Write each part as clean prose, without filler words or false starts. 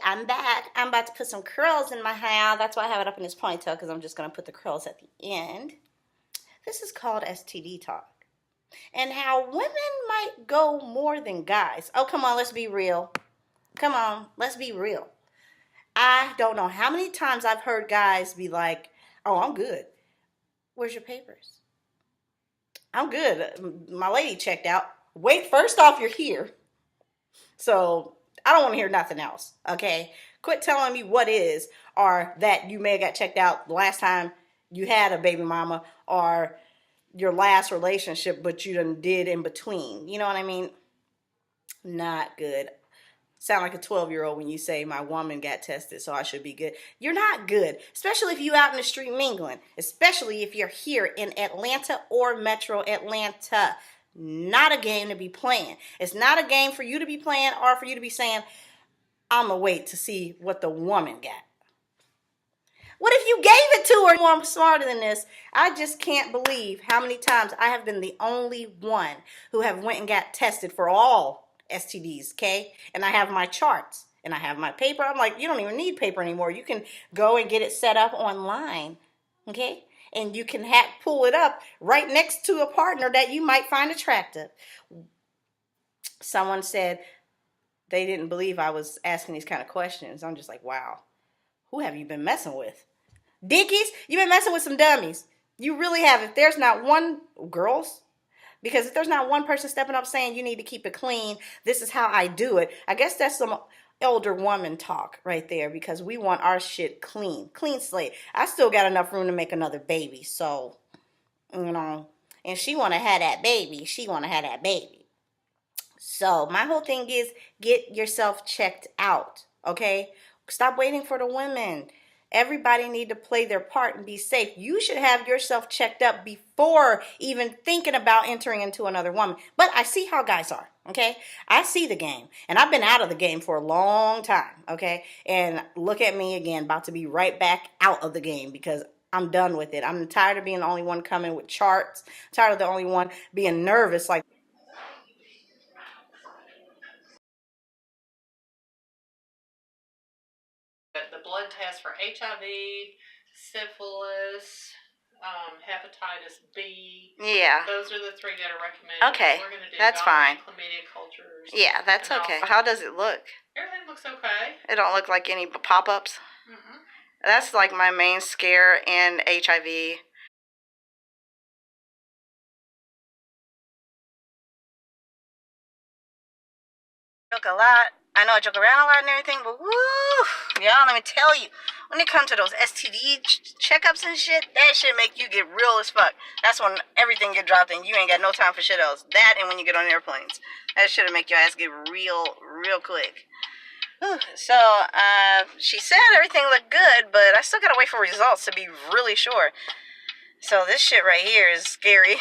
I'm back. I'm about to put some curls in my hair. That's why I have it up in this ponytail, because I'm just going to put the curls at the end. This is called STD talk. And how women might go more than guys. Oh, come on, let's be real. Come on, let's be real. I don't know how many times I've heard guys be like, oh, I'm good. Where's your papers? I'm good. My lady checked out. Wait, first off, you're here. So I don't want to hear nothing else, okay? Quit telling me what is, or that you may have got checked out the last time you had a baby mama, or your last relationship, but you done did in between. You know what I mean? Not good. Sound like a 12-year-old when you say my woman got tested, so I should be good. You're not good, especially if you out in the street mingling, especially if you're here in Atlanta or Metro Atlanta. Not a game to be playing. It's not a game for you to be playing or for you to be saying, I'm going to wait to see what the woman got. What if you gave it to her? Well, I'm smarter than this. I just can't believe how many times I have been the only one who have went and got tested for all STDs, okay? And I have my charts and I have my paper. I'm like, you don't even need paper anymore. You can go and get it set up online, okay? And you can pull it up right next to a partner that you might find attractive. Someone said they didn't believe I was asking these kind of questions. I'm just like, wow, who have you been messing with? Dickies, you've been messing with some dummies. You really have. If there's not one, girls, because if there's not one person stepping up saying you need to keep it clean, this is how I do it. I guess that's some elder woman talk right there, because we want our shit clean. Clean slate. I still got enough room to make another baby, so, you know, and she want to have that baby. She want to have that baby. So my whole thing is get yourself checked out, okay? Stop waiting for the women. Everybody need to play their part and be safe. You should have yourself checked up before even thinking about entering into another woman. But I see how guys are, okay? I see the game. And I've been out of the game for a long time, okay? And look at me again, about to be right back out of the game, because I'm done with it. I'm tired of being the only one coming with charts. I'm tired of the only one being nervous like, the blood test for HIV, syphilis, hepatitis B. Yeah. Those are the 3 that are recommended. Okay, we're gonna do that's fine. Chlamydia cultures. Yeah, that's okay. How does it look? Everything looks okay. It don't look like any pop-ups? Mm-mm. That's like my main scare in HIV. Joke a lot. I know I joke around a lot and everything, but woo, y'all, let me tell you, when it comes to those STD checkups and shit, that shit make you get real as fuck. That's when everything get dropped and you ain't got no time for shit else. That and when you get on airplanes. That shit'll make your ass get real quick. So, she said everything looked good, but I still gotta wait for results to be really sure. So this shit right here is scary.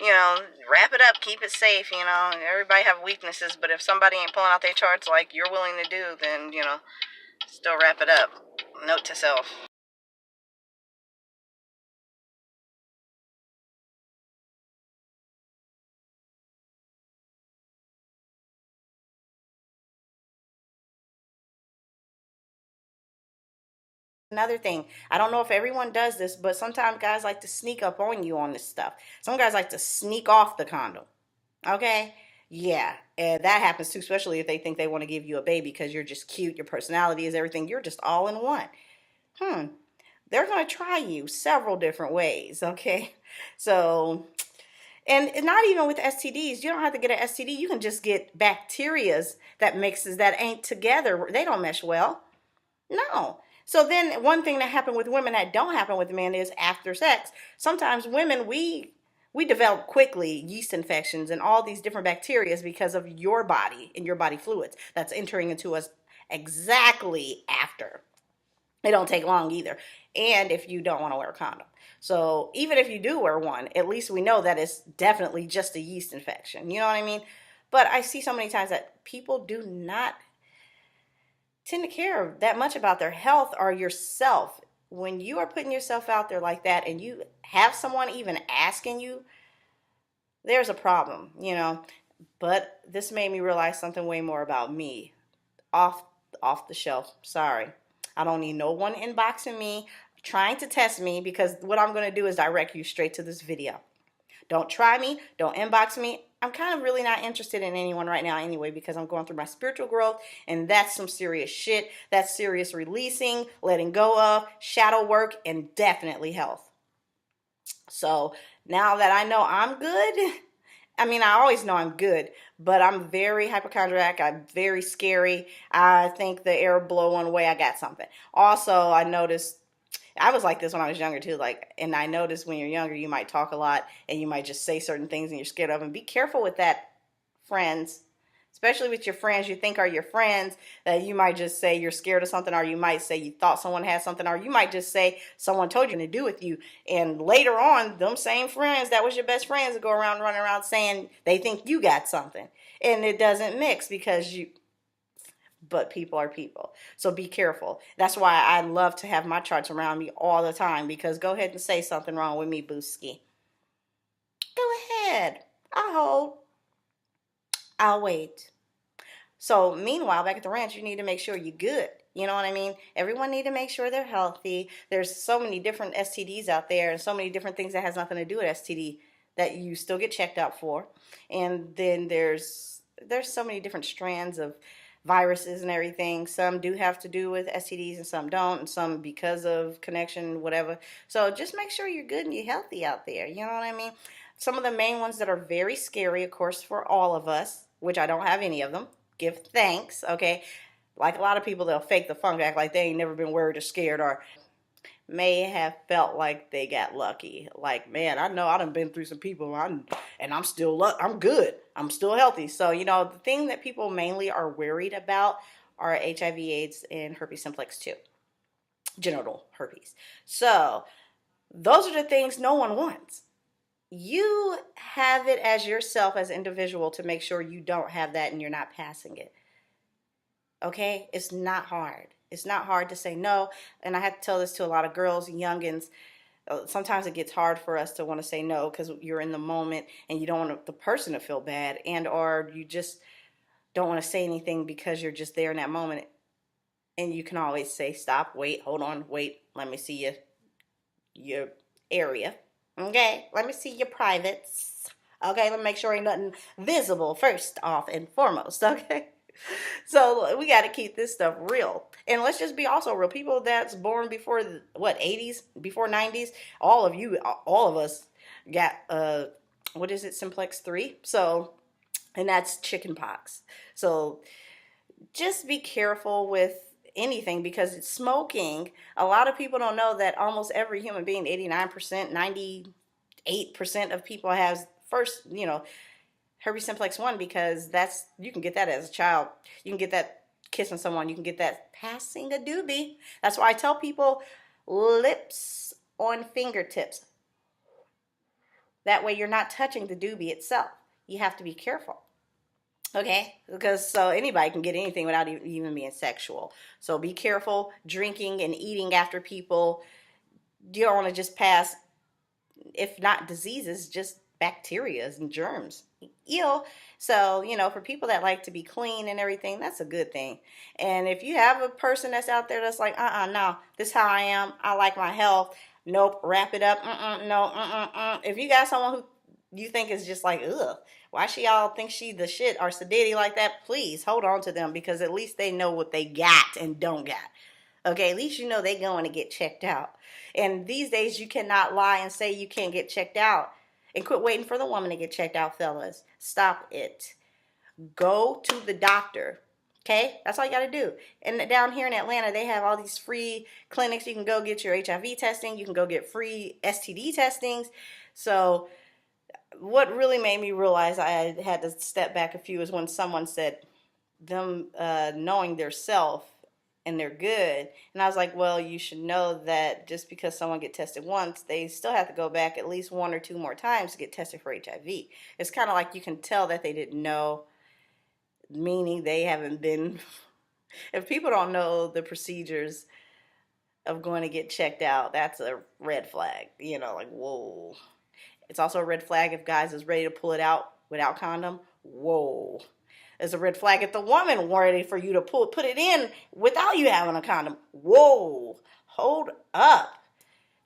You know, wrap it up, keep it safe, you know. Everybody have weaknesses, but if somebody ain't pulling out their charts like you're willing to do, then, you know, still wrap it up. Note to self. Another thing, I don't know if everyone does this, but sometimes guys like to sneak up on you on this stuff. Some guys like to sneak off the condom. Okay? Yeah, and that happens too, especially if they think they want to give you a baby because you're just cute, your personality is everything, you're just all in one. They're going to try you several different ways, okay? So, and not even with STDs, you don't have to get an STD. You can just get bacterias that ain't together. They don't mesh well. No. So then one thing that happened with women that don't happen with men is after sex. Sometimes women, we develop quickly yeast infections and all these different bacteria because of your body and your body fluids that's entering into us exactly after. It don't take long either. And if you don't want to wear a condom. So even if you do wear one, at least we know that it's definitely just a yeast infection. You know what I mean? But I see so many times that people do not tend to care that much about their health or yourself. When you are putting yourself out there like that and you have someone even asking you, there's a problem, you know. But this made me realize something way more about me. off the shelf. Sorry. I don't need no one inboxing me, trying to test me, because what I'm going to do is direct you straight to this video. Don't try me. Don't inbox me. I'm kind of really not interested in anyone right now anyway, because I'm going through my spiritual growth, and that's some serious shit. That's serious releasing, letting go of, shadow work, and definitely health. So now that I know I'm good, I mean, I always know I'm good, but I'm very hypochondriac. I'm very scary. I think the air blow one way, I got something. Also, I noticed, I was like this when I was younger too, like, and I noticed when you're younger, you might talk a lot and you might just say certain things and you're scared of them. Be careful with that, friends. Especially with your friends you think are your friends, that you might just say you're scared of something, or you might say you thought someone had something, or you might just say someone told you to do with you. And later on, them same friends that was your best friends go around running around saying they think you got something. And it doesn't mix, because but people are people. So be careful. That's why I love to have my charts around me all the time, because go ahead and say something wrong with me, Booski. Go ahead. I'll hold. I'll wait. So meanwhile, back at the ranch, you need to make sure you're good. You know what I mean? Everyone need to make sure they're healthy. There's so many different STDs out there, and so many different things that has nothing to do with STD that you still get checked out for. And then there's so many different strands of viruses and everything. Some do have to do with STDs and some don't, and some because of connection, whatever. So just make sure you're good and you're healthy out there. You know what I mean? Some of the main ones that are very scary, of course, for all of us, which I don't have any of them. Give thanks, okay? Like a lot of people, they'll fake the funk, act like they ain't never been worried or scared, or may have felt like they got lucky. Like, man, I know I done been through some people, and I'm still, I'm good. I'm still healthy. So, you know, the thing that people mainly are worried about are HIV, AIDS, and herpes simplex 2, genital herpes. So those are the things no one wants. You have it as yourself, as an individual, to make sure you don't have that and you're not passing it. Okay? It's not hard. It's not hard to say no. And I have to tell this to a lot of girls and youngins. Sometimes it gets hard for us to want to say no, because you're in the moment and you don't want the person to feel bad, and or you just don't want to say anything because you're just there in that moment. And you can always say, stop, wait, hold on, wait, let me see your area. Okay, let me see your privates. Okay, let me make sure ain't nothing visible first off and foremost. Okay, so we got to keep this stuff real. And let's just be also real. People that's born before what, 80s, before 90s, all of us got what is it, simplex 3? So, and that's chicken pox. So just be careful with anything, because it's smoking. A lot of people don't know that almost every human being, 89%, 98% of people has first, herpes simplex 1, because you can get that as a child. You can get that kissing someone. You can get that passing a doobie. That's why I tell people lips on fingertips. That way you're not touching the doobie itself. You have to be careful. Okay, because so anybody can get anything without even being sexual. So be careful drinking and eating after people. You don't want to just pass, if not diseases, just bacteria and germs. Ew. So, for people that like to be clean and everything, that's a good thing. And if you have a person that's out there that's like, no, this is how I am. I like my health. Nope, wrap it up. No. If you got someone who you think is just like, ugh, why she all think she the shit or sedity like that, please hold on to them, because at least they know what they got and don't got. Okay, at least you know they going to get checked out. And these days you cannot lie and say you can't get checked out. And quit waiting for the woman to get checked out, fellas. Stop it. Go to the doctor. Okay, that's all you got to do. And down here in Atlanta, they have all these free clinics. You can go get your HIV testing. You can go get free STD testings. So what really made me realize I had to step back a few is when someone said them knowing their self and they're good. And I was like, well, you should know that just because someone get tested once, they still have to go back at least 1 or 2 more times to get tested for HIV. It's kind of like you can tell that they didn't know, meaning they haven't been. If people don't know the procedures of going to get checked out, that's a red flag. Like, whoa. It's also a red flag if guys is ready to pull it out without condom. Whoa. It's a red flag if the woman ready for you to put it in without you having a condom. Whoa, hold up.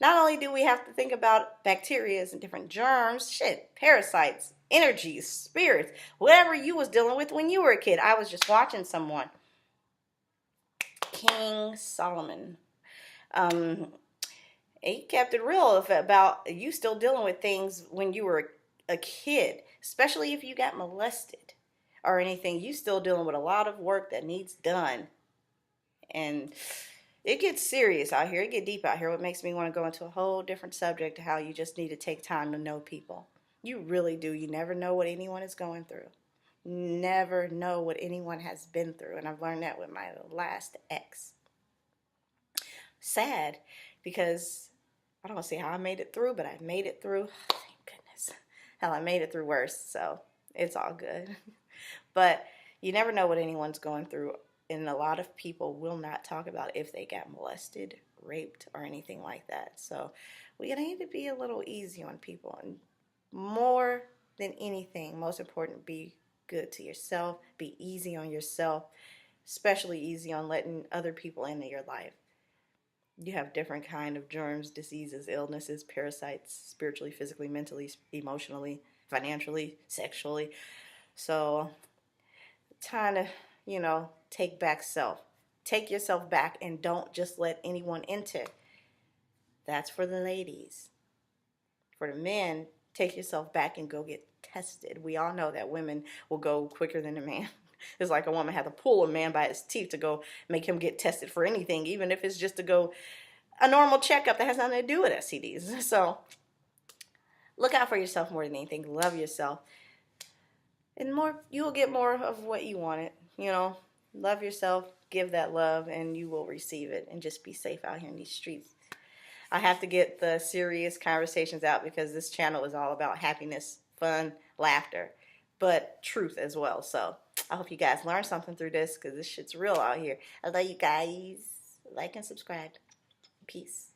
Not only do we have to think about bacteria and different germs, parasites, energies, spirits, whatever you was dealing with when you were a kid. I was just watching someone, King Solomon. He kept it real about you still dealing with things when you were a kid, especially if you got molested or anything. You still dealing with a lot of work that needs done. And it gets serious out here. It gets deep out here. What makes me want to go into a whole different subject, how you just need to take time to know people. You really do. You never know what anyone is going through. Never know what anyone has been through. And I've learned that with my last ex. Sad, because I don't see how I made it through, but I made it through. Thank goodness. Hell, I made it through worse, so it's all good. But you never know what anyone's going through. And a lot of people will not talk about if they got molested, raped, or anything like that. So we need to be a little easy on people. And more than anything, most important, be good to yourself. Be easy on yourself, especially easy on letting other people into your life. You have different kind of germs, diseases, illnesses, parasites, spiritually, physically, mentally, emotionally, financially, sexually. So time to, take back self. Take yourself back and don't just let anyone enter. That's for the ladies. For the men, take yourself back and go get tested. We all know that women will go quicker than a man. It's like a woman had to pull a man by his teeth to go make him get tested for anything, even if it's just to go a normal checkup that has nothing to do with STDs. So look out for yourself more than anything. Love yourself. And you will get more of what you wanted. Love yourself, give that love, and you will receive it. And just be safe out here in these streets. I have to get the serious conversations out because this channel is all about happiness, fun, laughter, but truth as well. So I hope you guys learned something through this because this shit's real out here. I love you guys. Like and subscribe. Peace.